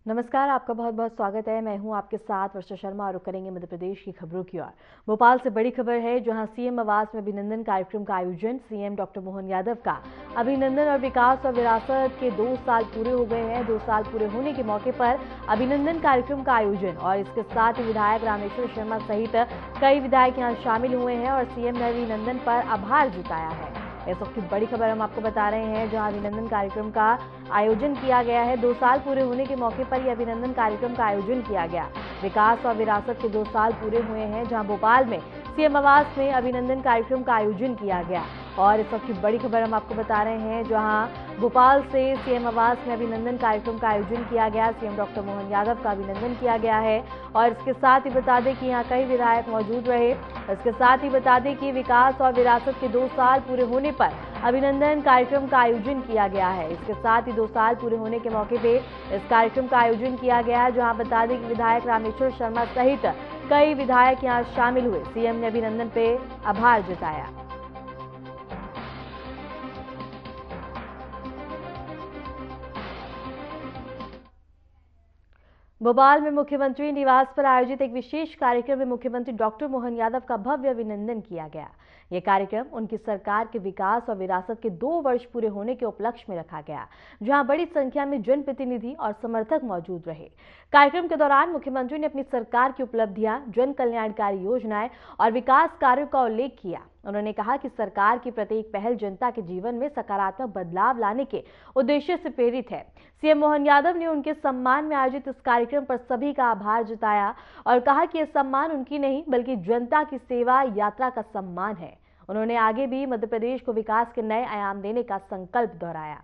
नमस्कार, आपका बहुत बहुत स्वागत है। मैं हूं आपके साथ वर्षा शर्मा और रुक करेंगे मध्य प्रदेश की खबरों की ओर। भोपाल से बड़ी खबर है, जहां सीएम आवास में अभिनंदन कार्यक्रम का आयोजन। सीएम डॉक्टर मोहन यादव का अभिनंदन और विकास और विरासत के 2 साल पूरे हो गए हैं। 2 साल पूरे होने के मौके पर अभिनंदन कार्यक्रम का आयोजन और इसके साथ ही विधायक रामेश्वर शर्मा सहित कई विधायक यहां शामिल हुए हैं और सीएम ने अभिनंदन पर आभार जताया है। इस वक्त की बड़ी खबर हम आपको बता रहे हैं, जहां अभिनंदन कार्यक्रम का आयोजन किया गया है। 2 साल पूरे होने के मौके पर यह अभिनंदन कार्यक्रम का आयोजन किया गया। विकास और विरासत के 2 साल पूरे हुए हैं, जहां भोपाल में सीएम आवास में अभिनंदन कार्यक्रम का आयोजन किया गया। और इस वक्त की बड़ी खबर हम आपको बता रहे हैं, जहां भोपाल से सीएम आवास में अभिनंदन कार्यक्रम का आयोजन किया गया। सीएम डॉक्टर मोहन यादव का अभिनंदन किया गया है और इसके साथ ही बता दें कि यहां कई विधायक मौजूद रहे। इसके साथ ही बता दें कि विकास और विरासत के 2 साल पूरे होने पर अभिनंदन कार्यक्रम का आयोजन किया गया है। इसके साथ ही 2 साल पूरे होने के मौके पे इस कार्यक्रम का आयोजन किया गया है, जहां बता दें कि विधायक रामेश्वर शर्मा सहित कई विधायक यहां शामिल हुए। सीएम ने अभिनंदन पे आभार जताया। भोपाल में मुख्यमंत्री निवास पर आयोजित एक विशेष कार्यक्रम में मुख्यमंत्री डॉक्टर मोहन यादव का भव्य अभिनंदन किया गया। यह कार्यक्रम उनकी सरकार के विकास और विरासत के 2 वर्ष पूरे होने के उपलक्ष्य में रखा गया, जहां बड़ी संख्या में जनप्रतिनिधि और समर्थक मौजूद रहे। कार्यक्रम के दौरान मुख्यमंत्री ने अपनी सरकार की उपलब्धियां, जन कल्याणकारी योजनाएं और विकास कार्यों का उल्लेख किया। उन्होंने कहा कि सरकार की प्रत्येक पहल जनता के जीवन में सकारात्मक बदलाव लाने के उद्देश्य से प्रेरित है। सीएम मोहन यादव ने उनके सम्मान में आयोजित इस कार्यक्रम पर सभी का आभार जताया और कहा कि यह सम्मान उनकी नहीं बल्कि जनता की सेवा यात्रा का सम्मान है। उन्होंने आगे भी मध्य प्रदेश को विकास के नए आयाम देने का संकल्प दोहराया।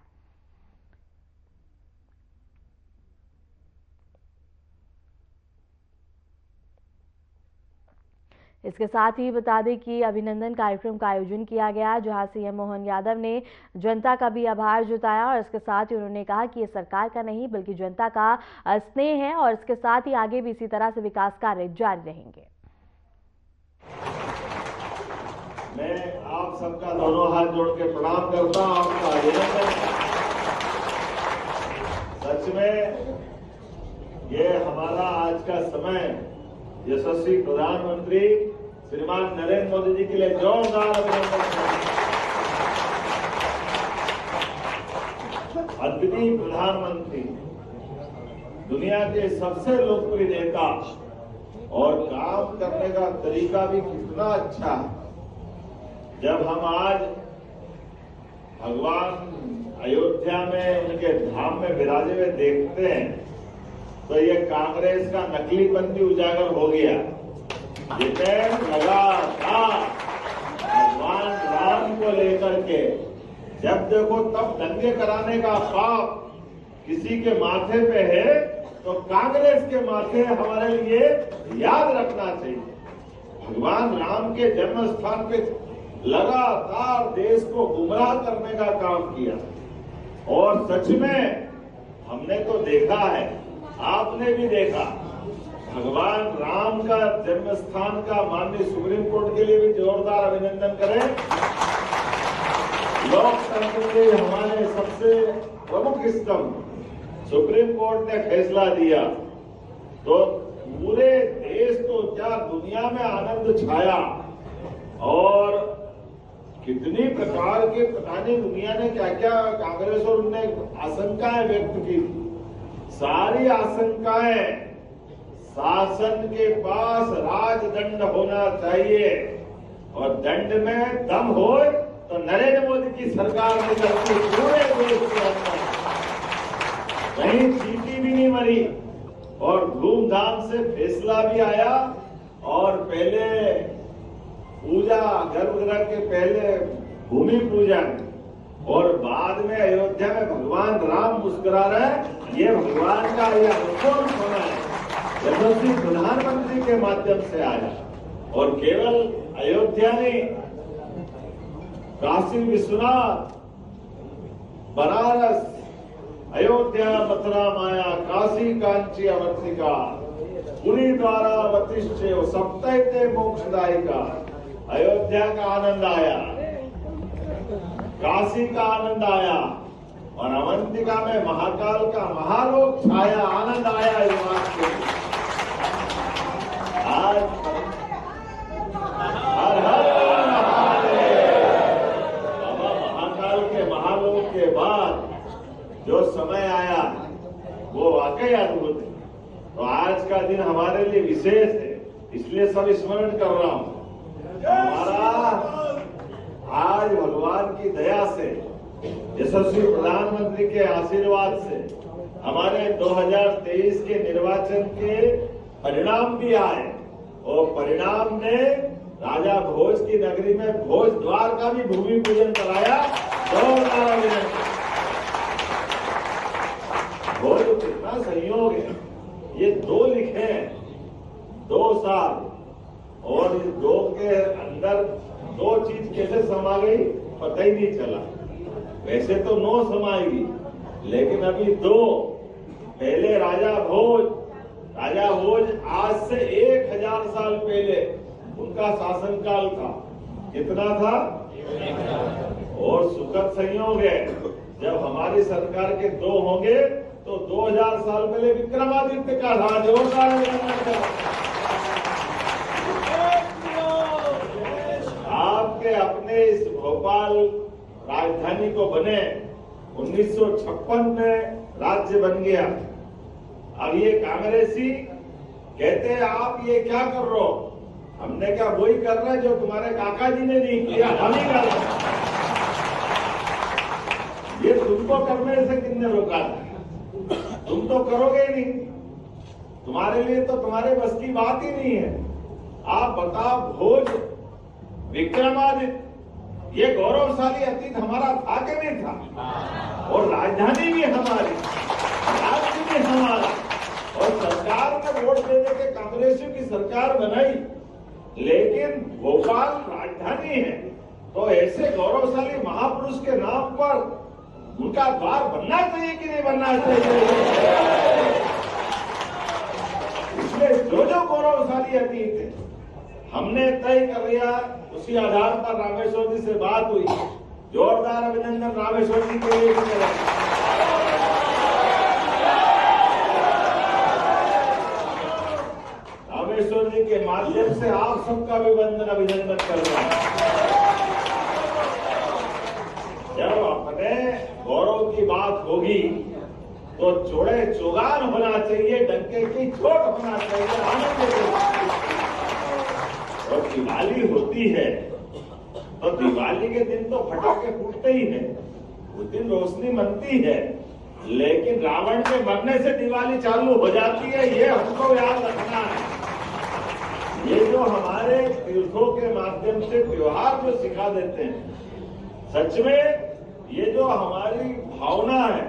इसके साथ ही बता दें कि अभिनंदन कार्यक्रम का आयोजन किया गया, जहां सीएम मोहन यादव ने जनता का भी आभार जताया और इसके साथ ही उन्होंने कहा कि ये सरकार का नहीं बल्कि जनता का स्नेह है और इसके साथ ही आगे भी इसी तरह से विकास कार्य जारी रहेंगे। मैं आप सबका दोनों हाथ जोड़ के प्रणाम करता हूं, आपका अभिनंदन। सच में ये हमारा आज का समय यशस्वी प्रधानमंत्री श्रीमान नरेंद्र मोदी जी के लिए जोरदार अभिनंदन। अद्वितीय प्रधानमंत्री, दुनिया के सबसे लोकप्रिय नेता और काम करने का तरीका भी कितना अच्छा है। जब हम आज भगवान अयोध्या में उनके धाम में विराजे हुए देखते हैं तो ये कांग्रेस का नकलीपन भी उजागर हो गया। जिसमें लगातार भगवान राम को लेकर के जब देखो तब दंगे कराने का पाप किसी के माथे पे है तो कांग्रेस के माथे हमारे लिए याद रखना चाहिए। भगवान राम के जन्म स्थान पे लगातार देश को गुमराह करने का काम किया और सच में हमने तो देखा है, आपने भी देखा, भगवान राम का जन्म स्थान का माननीय सुप्रीम कोर्ट के लिए भी जोरदार अभिनंदन करें। लोकतंत्र के हमारे सबसे प्रमुख स्तंभ सुप्रीम कोर्ट ने फैसला दिया तो पूरे देश तो क्या दुनिया में आनंद छाया और कितनी प्रकार के पता नहीं दुनिया ने क्या क्या कांग्रेस और उनने आशंकाएं व्यक्त की। सारी आशंकाएं शासन के पास राजदंड होना चाहिए और दंड में दम हो तो नरेंद्र मोदी की सरकार ने करती पूरे देश के अंदर कहीं चींटी भी नहीं मरी और धूमधाम से फैसला भी आया। और पहले पूजा गर्भगृह के पहले भूमि पूजन और बाद में अयोध्या में भगवान राम मुस्कुरा रहे, ये भगवान का यह अनुकूल होना है यशस्वी प्रधानमंत्री के माध्यम से आया। और केवल अयोध्या नहीं, काशी विश्वनाथ, बनारस, अयोध्या, मथुरा, माया, काशी कांची अवर्तिका, पुरी द्वारा वतिष्ठ सप्तैते मोक्षदायिका। अयोध्या का आनंद आया, काशी का आनंद आया और अवंतिका में महाकाल का महालोक छाया, आनंद वो वाकई अद्भुत है। तो आज का दिन हमारे लिए विशेष है, इसलिए सब स्मरण कर रहा हूं। हमारा आज भगवान की दया से, यशस्वी प्रधानमंत्री के आशीर्वाद से हमारे 2023 के निर्वाचन के परिणाम भी आए और परिणाम ने राजा भोज की नगरी में भोज द्वार का भी भूमि पूजन कराया। भोज कितना संयोग है, ये 2 लिखे हैं, 2 साल, और इस 2 के अंदर 2 चीज कैसे समा गई पता ही नहीं चला। वैसे तो 9 समाएगी, लेकिन अभी 2। पहले राजा भोज आज से 1000 साल पहले उनका शासनकाल था। कितना था? और सुखद संयोग है, जब हमारी सरकार के 2 होंगे तो 2000 साल पहले विक्रमादित्य का था। जोरदार आपके अपने इस भोपाल राजधानी को बने 1956 में राज्य बन गया। अब ये कांग्रेसी कहते हैं आप ये क्या कर रहे हो? हमने क्या वही कर रहे जो तुम्हारे काका जी ने नहीं किया, हम ही कर रहे। ये तुमको करने से किसने रोका था? तुम तो करोगे ही नहीं, तुम्हारे लिए तो तुम्हारे बस की बात ही नहीं है। आप बताओ, भोज विक्रमादित्य ये गौरवशाली अतीत हमारा था कि नहीं था? और राजधानी भी हमारी, राज्य भी हमारा, और सरकार ने वोट देने के कांग्रेसियों की सरकार बनाई, लेकिन भोपाल राजधानी है। तो ऐसे गौरवशाली महापुरुष के नाम पर उनका द्वार बनना चाहिए कि नहीं बनना चाहिए? इसलिए जो गौरवशाली अतीत है हमने तय कर लिया, उसी आधार पर रामेश्वर जी से बात हुई। जोरदार अभिनंदन रामेश्वर जी के लिए। रामेश्वर जी के माध्यम से आप सबका भी अभिनंदन कर रहा हूं। जब अपने गौरव की बात होगी तो चौड़े चौगान होना चाहिए, डंके की चोट होना चाहिए, आनंद। और दिवाली होती है तो दिवाली के दिन तो फटाके फूटते ही हैं, उस दिन रोशनी मनती है, लेकिन रावण के मरने से दिवाली चालू हो जाती है, ये हमको याद रखना है। ये जो हमारे तीर्थों के माध्यम से त्योहार जो सिखा देते हैं, सच में ये जो हमारी भावना है,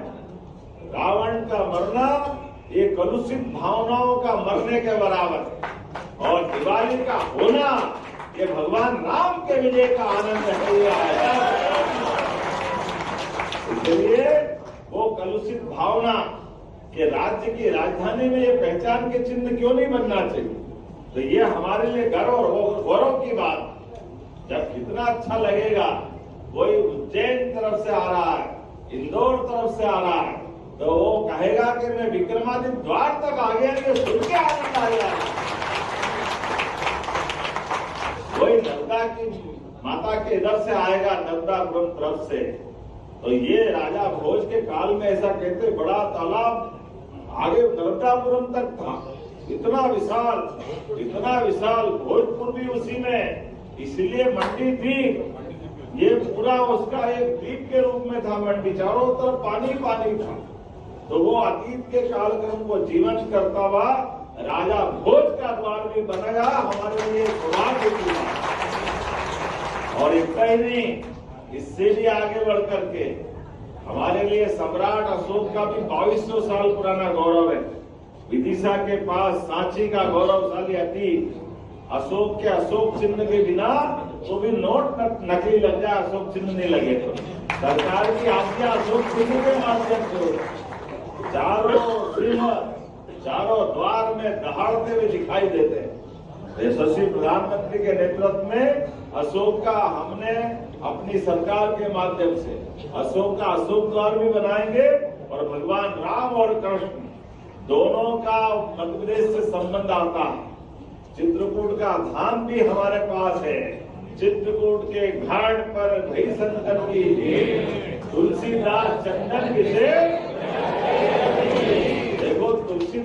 रावण का मरना ये कलुषित भावनाओं का मरने के बराबर है, और दिवाली का होना ये भगवान राम के विजय का आनंद है। इसलिए वो कलुषित भावना के राज्य की राजधानी में ये पहचान के चिन्ह क्यों नहीं बनना चाहिए? तो ये हमारे लिए गर्व और गौरव की बात। जब कितना अच्छा लगेगा, कोई उज्जैन तरफ से आ रहा है, इंदौर तरफ से आ रहा है, तो वो कहेगा कि मैं विक्रमादित्य द्वार तक आ गया, ये सुन के आनंद आएगा। वही नर्मदा की माता के इधर से आएगा, नर्मदापुरम तरफ से। तो ये राजा भोज के काल में ऐसा कहते, बड़ा तालाब आगे नर्मदापुरम तक था, इतना विशाल भोजपुर भी उसी में, इसलिए मंडी थी। ये पूरा उसका एक द्वीप के रूप में था मंडी, चारों तरफ पानी पानी था। तो वो अतीत के कालक्रम को जीवंत करता हुआ राजा भोज का द्वार भी बनाया, हमारे लिए सौभाग्य की बात। और इतना ही नहीं, इससे भी आगे बढ़ करके हमारे लिए सम्राट अशोक का भी 2200 साल पुराना गौरव है। विदिशा के पास सांची का गौरवशाली अतीत, अशोक के अशोक चिन्ह के बिना तो भी नोट नकली लग जाए, अशोक चिन्ह नहीं लगे तो सरकार की आज्ञा अशोक चिन्ह के माध्यम से चारों द्वार में दहाड़ते हुए दिखाई देते हैं। यशस्वी प्रधानमंत्री के नेतृत्व में अशोक का हमने अपनी सरकार के माध्यम से अशोक का अशोक द्वार भी बनाएंगे, और भगवान राम और कृष्ण दोनों का मध्य प्रदेश से संबंध आता है। चित्रकूट का धाम भी हमारे पास है। चित्रकूट के घाट पर भई संतन की तुलसीदास चंदन विषय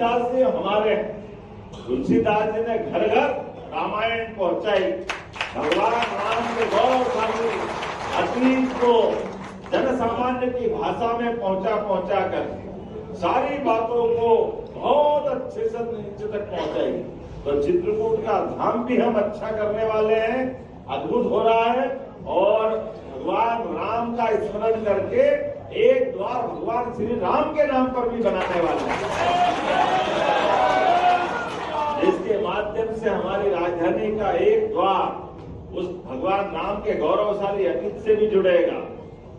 तुलसीदास जी हमारे हैं। तुलसीदास जी ने घर घर रामायण पहुंचाई। भगवान राम के गौरवशाली अतीत को जन सामान्य की भाषा में पहुंचा कर सारी बातों को बहुत अच्छे से नीचे तक पहुंचाई। तो चित्रकूट का धाम भी हम अच्छा करने वाले हैं, अद्भुत हो रहा है। और भगवान राम का स्मरण करके एक द्वार भगवान श्री राम के नाम पर भी बनाने वाले हैं, जिसके माध्यम से हमारी राजधानी का एक द्वार उस भगवान राम के गौरवशाली अतीत से भी जुड़ेगा।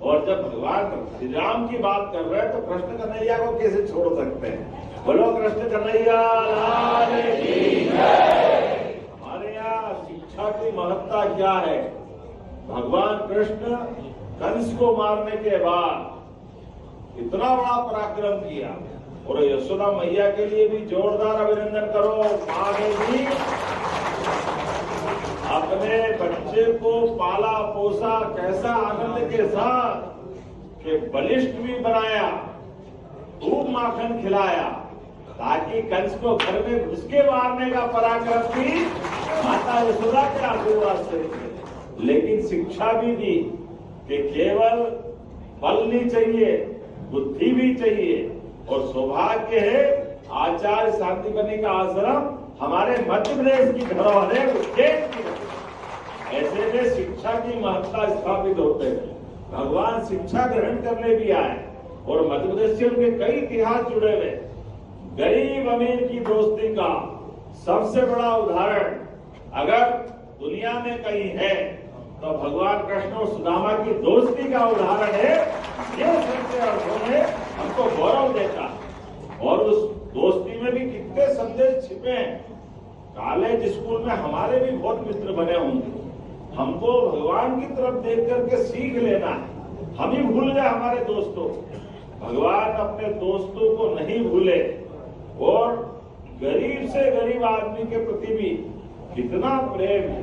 और जब भगवान श्री राम की बात कर रहे हैं तो कृष्ण कन्हैया को कैसे छोड़ सकते हैं। बोलो कृष्ण कन्हैया लाल की जय। हमारे यहाँ शिक्षा की महत्ता क्या है। भगवान कृष्ण कंस को मारने के बाद इतना बड़ा पराक्रम किया। और यशोदा मैया के लिए भी जोरदार अभिनंदन करो। माँ ने भी अपने बच्चे को पाला पोसा कैसा आनंद के साथ कि बलिष्ठ भी बनाया, खूब माखन खिलाया, ताकि कंस को घर में घुस के मारने का पराक्रम भी माता यशोदा के आशीर्वाद से। लेकिन शिक्षा भी दी कि केवल बल नहीं चाहिए, बुद्धि भी चाहिए। और सौभाग्य है आचार्य शांतिबनी का आश्रम हमारे मध्य प्रदेश की धरोहर है, उज्जैन की। ऐसे में शिक्षा की महत्ता स्थापित होते हैं। भगवान शिक्षा ग्रहण करने भी आए और मध्य प्रदेश से उनके कई इतिहास जुड़े हुए। गरीब अमीर की दोस्ती का सबसे बड़ा उदाहरण अगर दुनिया में कहीं है तो भगवान कृष्ण और सुदामा की दोस्ती का उदाहरण है। ये सच्चे अर्थों में हमको गौरव देता। और उस दोस्ती में भी कितने संदेश छिपे हैं। कॉलेज स्कूल में हमारे भी बहुत मित्र बने होंगे। हमको भगवान की तरफ देख करके सीख लेना है। हम ही भूल गए हमारे दोस्तों। भगवान अपने दोस्तों को नहीं भूले। और गरीब से गरीब आदमी के प्रति भी कितना प्रेम है।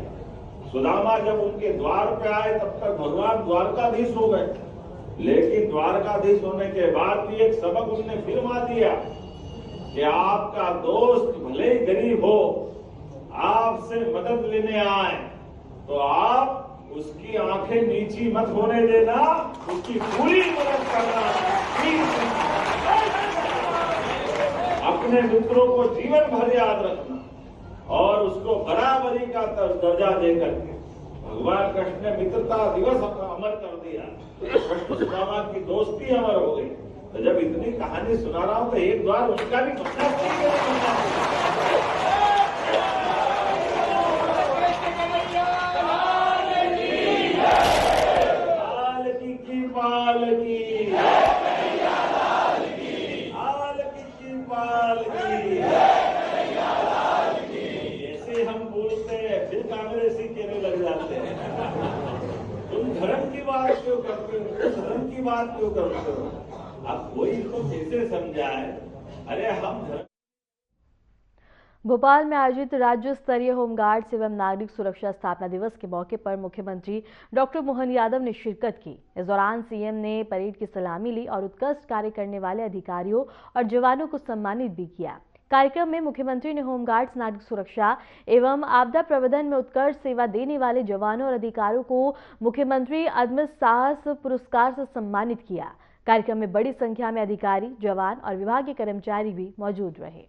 सुदामा जब उनके द्वार पे आए तब तक भगवान द्वारकाधीश हो गए। लेकिन द्वारकाधीश होने के बाद भी एक सबक उन्होंने फिर मार दिया कि आपका दोस्त भले ही गरीब हो, आपसे मदद लेने आए तो आप उसकी आंखें नीची मत होने देना, उसकी पूरी मदद करना। अपने मित्रों को जीवन भर याद रखना और उसको बराबरी का दर्जा देकर के भगवान कृष्ण ने मित्रता दिवस अमर कर दिया। कृष्ण सुदामा की दोस्ती अमर हो गई। तो जब इतनी कहानी सुना रहा हूं तो एक बार उनका भी ऐसे हम बोलते हैं फिर कांग्रेसी कहने लग जाते हैं। तुम धर्म की बात क्यों करते हो, धर्म की बात क्यों करते हो। अब कोई तो कैसे समझाए। अरे हम भोपाल में आयोजित राज्य स्तरीय होमगार्ड्स एवं नागरिक सुरक्षा स्थापना दिवस के मौके पर मुख्यमंत्री डॉक्टर मोहन यादव ने शिरकत की। इस दौरान सीएम ने परेड की सलामी ली और उत्कृष्ट कार्य करने वाले अधिकारियों और जवानों को सम्मानित भी किया। कार्यक्रम में मुख्यमंत्री ने होमगार्ड्स, नागरिक सुरक्षा एवं आपदा प्रबंधन में उत्कृष्ट सेवा देने वाले जवानों और अधिकारियों को मुख्यमंत्री अदम्य साहस पुरस्कार से सम्मानित किया। कार्यक्रम में बड़ी संख्या में अधिकारी, जवान और विभाग के कर्मचारी भी मौजूद रहे।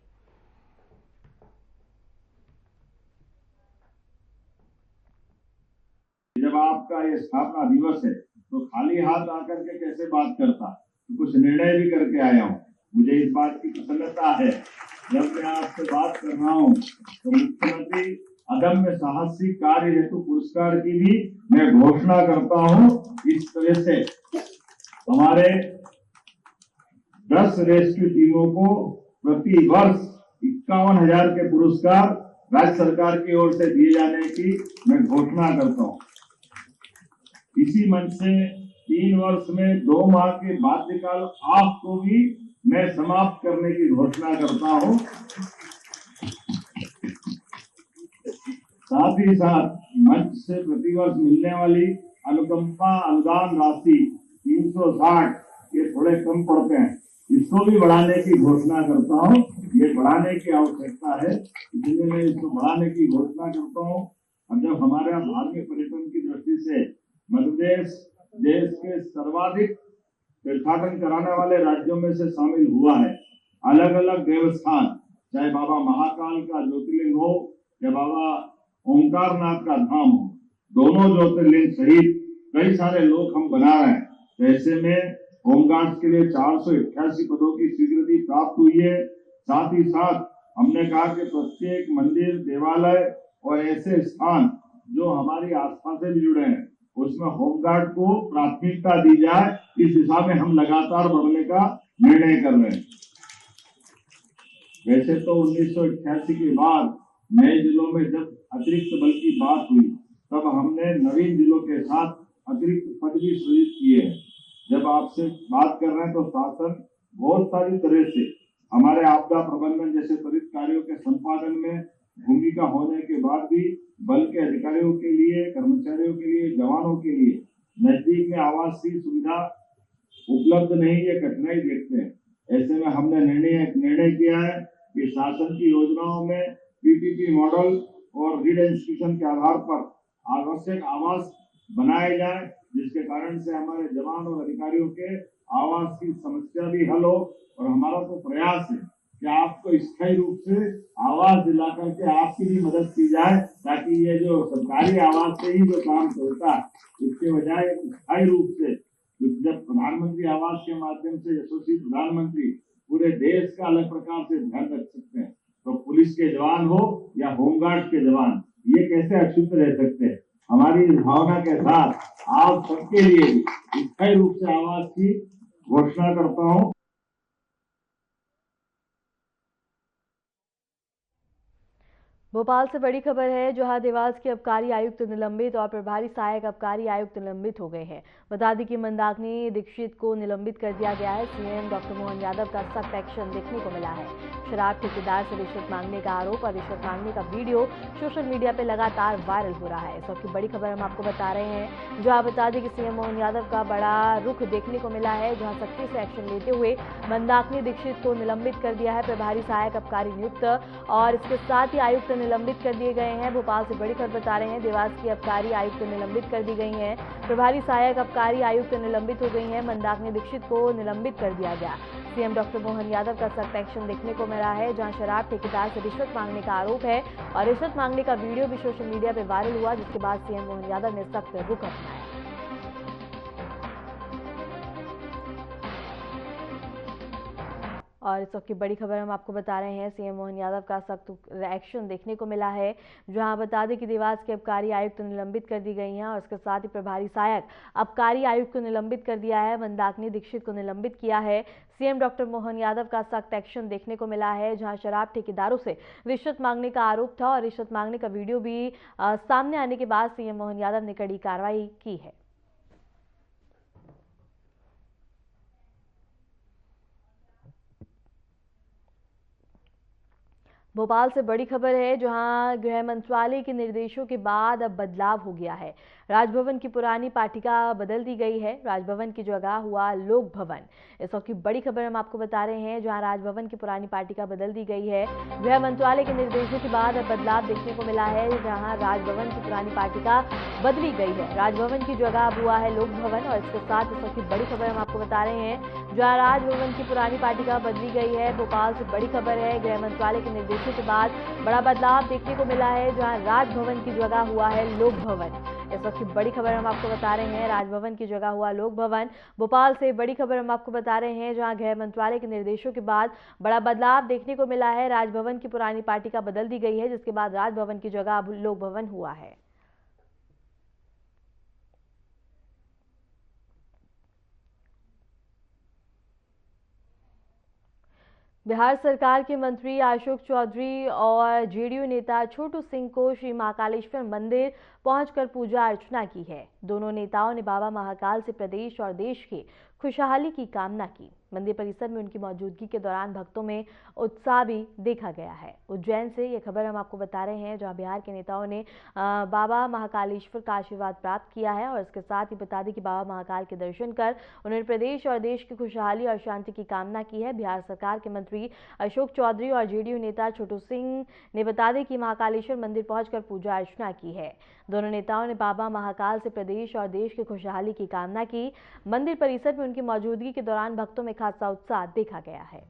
जब आपका ये स्थापना दिवस है तो खाली हाथ आकर के कैसे बात करता, तो कुछ निर्णय भी करके आया हूँ। मुझे इस बात की प्रसन्नता है जब मैं आपसे बात कर रहा हूँ तो मुख्यमंत्री अदम्य साहसिक कार्य हेतु पुरस्कार की भी मैं घोषणा करता हूँ। इस तरह से हमारे 10 रेस्क्यू टीमों को प्रति वर्ष 51,000 के पुरस्कार राज्य सरकार की ओर से दिए जाने की मैं घोषणा करता हूँ। इसी मंच से 3 वर्ष में 2 माह के बाध्यकाल ऑफ को भी मैं समाप्त करने की घोषणा करता हूँ। साथ ही साथ मंच से प्रतिवर्ष मिलने वाली अनुकंपा अनुदान राशि 360 ये थोड़े कम पड़ते हैं, इसको भी बढ़ाने की घोषणा करता हूँ। ये बढ़ाने की आवश्यकता है, इसलिए मैं इसको बढ़ाने की घोषणा करता हूँ। अब जब हमारे यहाँ धार्मिक पर्यटन की दृष्टि से मध्य प्रदेश देश के सर्वाधिक तीर्थाटन कराने वाले राज्यों में से शामिल हुआ है। अलग अलग देवस्थान, चाहे बाबा महाकाल का ज्योतिर्लिंग हो या बाबा ओंकारनाथ का धाम हो, दोनों ज्योतिर्लिंग सहित कई सारे लोग हम बना रहे हैं। तो ऐसे में होमगार्ड्स के लिए 488 पदों की स्वीकृति प्राप्त हुई है। साथ ही साथ हमने कहा कि प्रत्येक मंदिर, देवालय और ऐसे स्थान जो हमारी आस्था से भी जुड़े हैं, उसमें होमगार्ड को प्राथमिकता दी जाए। इस दिशा में हम लगातार बढ़ने का निर्णय कर रहे हैं। वैसे तो 1988 के बाद नए जिलों में जब अतिरिक्त बल की बात हुई, तब हमने नवीन जिलों के साथ अतिरिक्त पद भी सृजित किए हैं। जब आपसे बात कर रहे हैं तो शासन बहुत सारी तरह से हमारे आपदा प्रबंधन जैसे त्वरित कार्यों के संपादन में भूमिका होने के बाद भी बल के अधिकारियों के लिए, कर्मचारियों के लिए, जवानों के लिए नजदीक में आवास की सुविधा उपलब्ध नहीं, ये कठिनाई देखते हैं। ऐसे में हमने निर्णय किया है कि शासन की योजनाओं में पीपीपी मॉडल और रीडेंसिफिकेशन के आधार पर आवश्यक आवास बनाए जाए, जिसके कारण से हमारे जवान और अधिकारियों के आवास की समस्या भी हल हो। और हमारा तो प्रयास है कि आपको स्थायी रूप से आवास दिला करके आपकी भी मदद की जाए, ताकि ये जो सरकारी आवास से ही जो काम चलता है, इसके बजाय स्थायी रूप से जब प्रधानमंत्री आवास के माध्यम से यशस्वी प्रधानमंत्री पूरे देश का अलग प्रकार से ध्यान रख सकते हैं, तो पुलिस के जवान हो या होमगार्ड के जवान, ये कैसे अछूत रह सकते हैं। हमारी इस भावना के साथ आप सबके लिए स्थायी रूप से आवास की घोषणा करता हूँ। भोपाल से बड़ी खबर है, जहां देवास के आबकारी आयुक्त निलंबित और प्रभारी सहायक आबकारी आयुक्त निलंबित हो गए हैं। बता दें कि मंदाकिनी दीक्षित को निलंबित कर दिया गया है। सीएम डॉक्टर मोहन यादव का सख्त एक्शन देखने को मिला है। शराब ठेकेदार से रिश्वत मांगने का आरोप और रिश्वत मांगने का वीडियो सोशल मीडिया पर लगातार वायरल हो रहा है। इस वक्त की बड़ी खबर हम आपको बता रहे हैं, जहाँ बता दें कि सीएम मोहन यादव का बड़ा रुख देखने को मिला है, जहाँ सख्ती से एक्शन लेते हुए मंदाकिनी दीक्षित को निलंबित कर दिया है प्रभारी सहायक आबकारी नियुक्त, और इसके साथ ही आयुक्त निलंबित कर दिए गए हैं। भोपाल से बड़ी खबर बता रहे हैं, देवास की आबकारी आयुक्त निलंबित कर दी गई हैं। प्रभारी सहायक आबकारी आयुक्त निलंबित हो गई हैं। मंदाकिनी दीक्षित को निलंबित कर दिया गया। सीएम डॉक्टर मोहन यादव का सख्त एक्शन देखने को मिला है, जहां शराब ठेकेदार से रिश्वत मांगने का आरोप है और रिश्वत मांगने का वीडियो भी सोशल मीडिया पर वायरल हुआ, जिसके बाद सीएम मोहन यादव ने सख्त रुख अपनाया। और इस वक्त की बड़ी खबर हम आपको बता रहे हैं, सीएम मोहन यादव का सख्त एक्शन देखने को मिला है, जहां बता दें कि देवास के आबकारी आयुक्त को निलंबित कर दी गई हैं और इसके साथ ही प्रभारी सहायक आबकारी आयुक्त को निलंबित कर दिया है। मंदाकिनी दीक्षित को निलंबित किया है। सीएम डॉक्टर मोहन यादव का सख्त एक्शन देखने को मिला है, जहां शराब ठेकेदारों से रिश्वत मांगने का आरोप था और रिश्वत मांगने का वीडियो भी सामने आने के बाद सीएम मोहन यादव ने कड़ी कार्रवाई की है। भोपाल से बड़ी खबर है, जहां गृह मंत्रालय के निर्देशों के बाद अब बदलाव हो गया है। राजभवन की पुरानी पाटिका बदल दी गई है। राजभवन की जगह हुआ लोक भवन। इस वक्त की बड़ी खबर हम आपको बता रहे हैं, जहां राजभवन की पुरानी पाटिका बदल दी गई है। गृह मंत्रालय के निर्देशों के बाद अब बदलाव देखने को मिला है, जहां राजभवन की पुरानी पाटिका बदली गई है। राजभवन की जगह अब हुआ है लोक भवन। और इसके साथ इस वक्त की बड़ी खबर हम आपको बता रहे हैं, जहां राजभवन की पुरानी पाटिका बदली गई है। भोपाल से बड़ी खबर है, गृह मंत्रालय के निर्देशों के बाद बड़ा बदलाव देखने को मिला है, जहां राजभवन की जगह हुआ है लोक भवन। इस वक्त की बड़ी खबर हम आपको बता रहे हैं, राजभवन की जगह हुआ लोक भवन। भोपाल से बड़ी खबर हम आपको बता रहे हैं, जहां गृह मंत्रालय के निर्देशों के बाद बड़ा बदलाव देखने को मिला है। राजभवन की पुरानी पाटिका बदल दी गई है, जिसके बाद राजभवन की जगह अब लोक भवन हुआ है। बिहार सरकार के मंत्री अशोक चौधरी और जेडीयू नेता छोटू सिंह को श्री महाकालेश्वर मंदिर पहुंचकर पूजा अर्चना की है। दोनों नेताओं ने बाबा महाकाल से प्रदेश और देश की खुशहाली की कामना की। मंदिर परिसर में उनकी मौजूदगी के दौरान भक्तों में उत्साह भी देखा गया है। उज्जैन से ये खबर हम आपको बता रहे हैं, जहां बिहार के नेताओं ने बाबा महाकालेश्वर का आशीर्वाद प्राप्त किया है और इसके साथ ही बता दें कि बाबा महाकाल के दर्शन कर उन्होंने प्रदेश और देश की खुशहाली और शांति की कामना की है। बिहार सरकार के मंत्री अशोक चौधरी और जेडीयू नेता छोटू सिंह ने बता दें कि महाकालेश्वर मंदिर पहुंचकर पूजा अर्चना की है। दोनों नेताओं ने बाबा महाकाल से प्रदेश और देश की खुशहाली की कामना की। मंदिर परिसर में उनकी मौजूदगी के दौरान भक्तों में खासा उत्साह देखा गया है।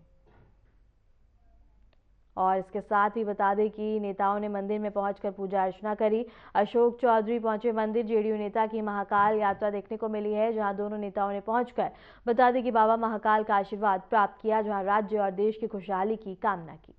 और इसके साथ ही बता दें कि नेताओं ने मंदिर में पहुंचकर पूजा अर्चना करी। अशोक चौधरी पहुंचे मंदिर, जेडीयू नेता की महाकाल यात्रा देखने को मिली है, जहां दोनों नेताओं ने पहुंचकर बता दें कि बाबा महाकाल का आशीर्वाद प्राप्त किया, जहां राज्य और देश की खुशहाली की कामना की।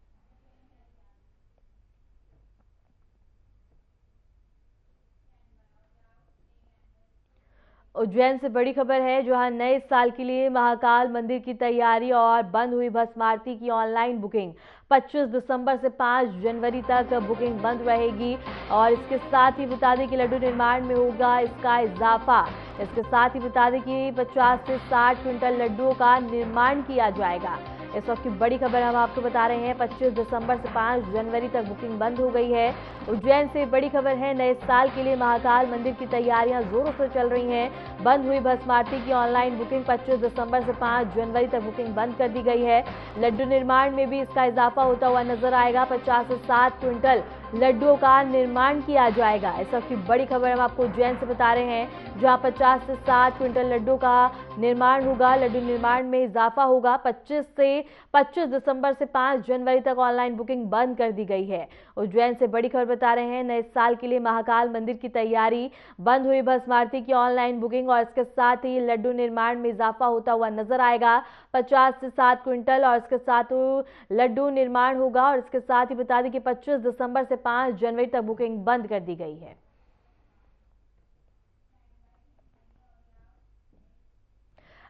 उज्जैन से बड़ी खबर है, जहां नए साल के लिए महाकाल मंदिर की तैयारी और बंद हुई भस्म आरती की ऑनलाइन बुकिंग। 25 दिसंबर से 5 जनवरी तक बुकिंग बंद रहेगी और इसके साथ ही बता दें कि लड्डू निर्माण में होगा इसका इजाफा। इसके साथ ही बता दें कि 50 से 60 क्विंटल लड्डुओं का निर्माण किया जाएगा। इस वक्त की बड़ी खबर हम आपको बता रहे हैं, 25 दिसंबर से 5 जनवरी तक बुकिंग बंद हो गई है। उज्जैन से बड़ी खबर है, नए साल के लिए महाकाल मंदिर की तैयारियां जोरों से चल रही हैं। बंद हुई भस्म आरती की ऑनलाइन बुकिंग 25 दिसंबर से 5 जनवरी तक बुकिंग बंद कर दी गई है। लड्डू निर्माण में भी इसका इजाफा होता हुआ नजर आएगा। 50 से 60 क्विंटल लड्डुओं का निर्माण किया जाएगा। इस वक्त की बड़ी खबर हम आपको उज्जैन से बता रहे हैं, जहां 50 से 60 क्विंटल लड्डू का निर्माण होगा। लड्डू निर्माण में इजाफा होगा। 25 दिसंबर से 5 जनवरी तक ऑनलाइन बुकिंग बंद कर दी गई है। उज्जैन से बड़ी खबर बता रहे हैं, नए साल के लिए महाकाल मंदिर की तैयारी, बंद हुई भस्म आरती की ऑनलाइन बुकिंग और इसके साथ ही लड्डू निर्माण में इजाफा होता हुआ नजर आएगा। 50 से 60 क्विंटल और इसके साथ लड्डू निर्माण होगा और इसके साथ ही बता दें कि 25 दिसंबर से 5 जनवरी तक बुकिंग बंद कर दी गई है।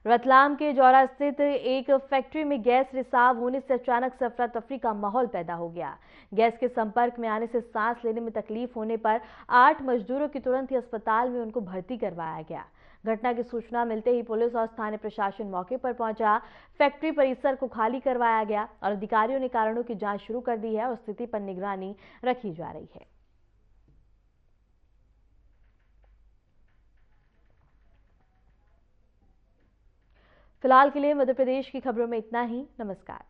रतलाम के जौरा स्थित एक फैक्ट्री में गैस रिसाव होने से अचानक से अफरा तफरी का माहौल पैदा हो गया। गैस के संपर्क में आने से सांस लेने में तकलीफ होने पर 8 मजदूरों की तुरंत ही अस्पताल में उनको भर्ती करवाया गया। घटना की सूचना मिलते ही पुलिस और स्थानीय प्रशासन मौके पर पहुंचा। फैक्ट्री परिसर को खाली करवाया गया और अधिकारियों ने कारणों की जांच शुरू कर दी है और स्थिति पर निगरानी रखी जा रही है। फिलहाल के लिए मध्य प्रदेश की खबरों में इतना ही। नमस्कार।